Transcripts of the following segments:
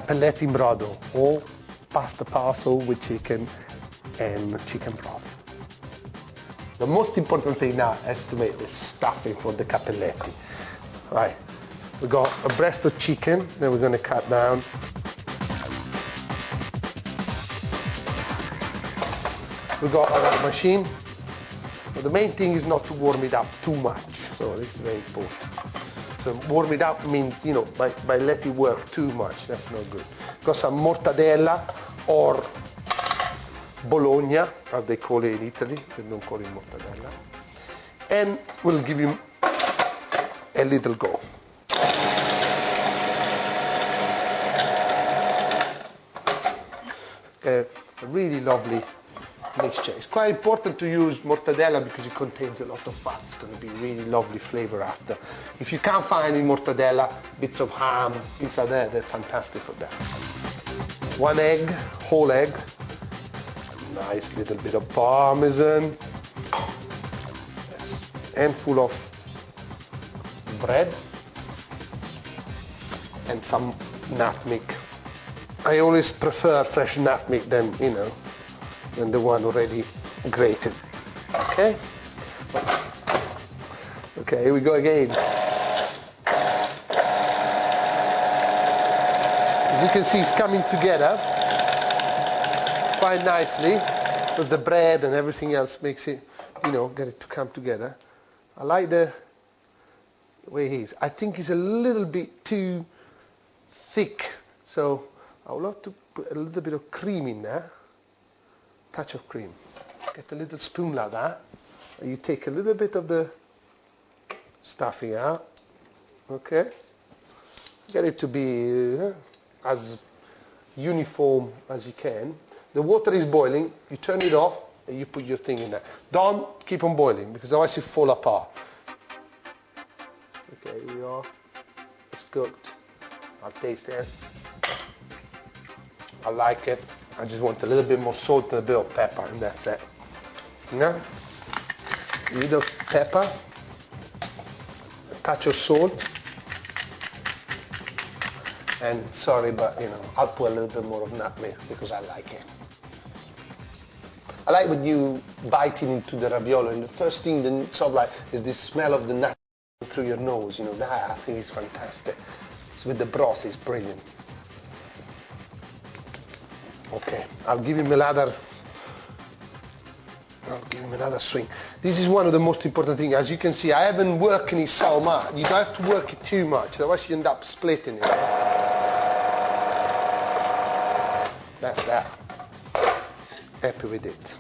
cappelletti in brodo or pasta parcel with chicken and chicken broth. The most important thing now is to make the stuffing for the cappelletti. Right, we got a breast of chicken that we're going to cut down. We got our machine. But the main thing is not to warm it up too much, so this is very important. So warm it up means, you know, by let it work too much, that's not good. Got some mortadella or Bologna, as they call it in Italy. They don't call it mortadella. And we'll give him a little go. A really lovely mixture. It's quite important to use mortadella because it contains a lot of fat. It's going to be really lovely flavor after. If you can't find any mortadella, bits of ham, things like that, they're fantastic for that. 1 egg, whole egg. Nice little bit of parmesan. A handful of bread. And some nutmeg. I always prefer fresh nutmeg than, you know, than the one already grated. Okay? Okay, here we go again. As you can see, it's coming together quite nicely because the bread and everything else makes it, you know, get it to come together. I like the way he is. I think he's a little bit too thick, so I would love to put a little bit of cream in there. Touch of cream. Get a little spoon like that. And you take a little bit of the stuffing out. Okay? Get it to be as uniform as you can. The water is boiling. You turn it off and you put your thing in there. Don't keep on boiling because otherwise it fall apart. Okay, here we are. It's cooked. I'll taste it. I like it. I just want a little bit more salt and a bit of pepper, and that's it. Yeah? A little pepper, a touch of salt, and sorry, but you know, I'll put a little bit more of nutmeg because I like it. I like when you bite into the ravioli, and the first thing that sort of like is this smell of the nut through your nose. You know, that I think is fantastic. So with the broth, it's brilliant. Okay, I'll give him another swing. This is one of the most important things. As you can see, I haven't worked it so much. You don't have to work it too much, otherwise you end up splitting it. That's that. Happy with it.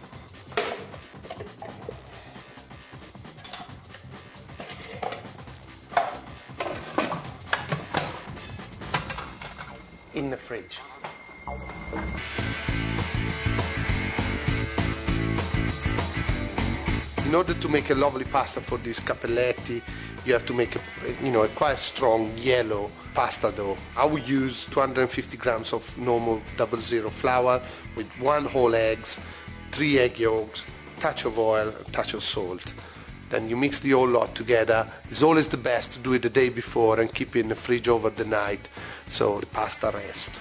In the fridge. In order to make a lovely pasta for these cappelletti, you have to make a quite strong yellow pasta dough. I would use 250 grams of normal 00 flour with 1 whole egg, 3 egg yolks, a touch of oil, a touch of salt. Then you mix the whole lot together. It's always the best to do it the day before and keep it in the fridge over the night so the pasta rests.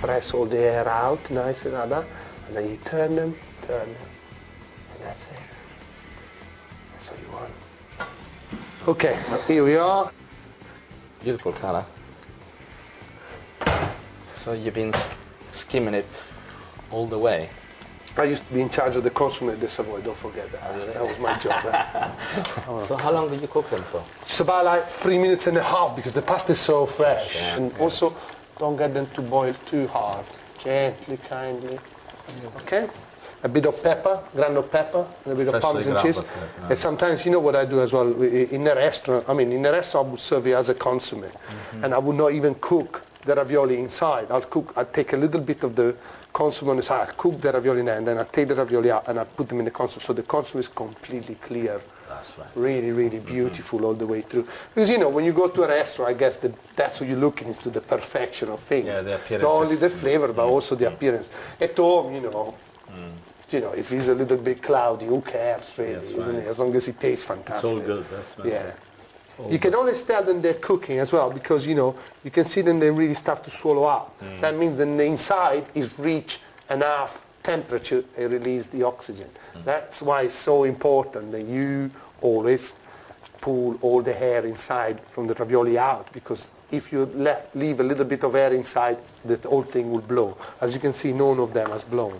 Press all the air out, nice and other, and then you turn them, and that's it. That's what you want. Okay, here we are. Beautiful color. So you've been skimming it all the way. I used to be in charge of the consomme at the Savoy, don't forget that. Oh, really? That was my job. So how long did you cook them for? It's about like 3 minutes and a half because the pasta is so fresh. Yeah, and also, don't get them to boil too hard. Gently, kindly. Okay? A bit of pepper, ground of pepper, and a bit of Parmesan cheese. And sometimes, you know what I do as well? In a restaurant, I would serve it as a consomme. And I would not even cook the ravioli inside. I'll take a little bit of the consomme on the side, I'll cook the ravioli in there, and then I'll take the ravioli out and I'll put them in the consomme. So the consomme is completely clear. That's right. Really, really beautiful all the way through. Because, you know, when you go to a restaurant, I guess that's what you're looking is to the perfection of things. Yeah, the appearance. Not only the flavor, but also the appearance. At home, you know, if it's a little bit cloudy, who cares, really, isn't it? As long as it tastes fantastic. It's all good, that's right. Yeah. You can always tell them they're cooking as well because, you know, you can see them, they really start to swallow up. That means that the inside is reach enough temperature and release the oxygen. That's why it's so important that you always pull all the air inside from the ravioli out, because if you leave a little bit of air inside, the whole thing will blow. As you can see, none of them has blown.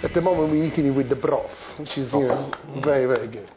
At the moment we're eating it with the broth, which is, you know, very, very good.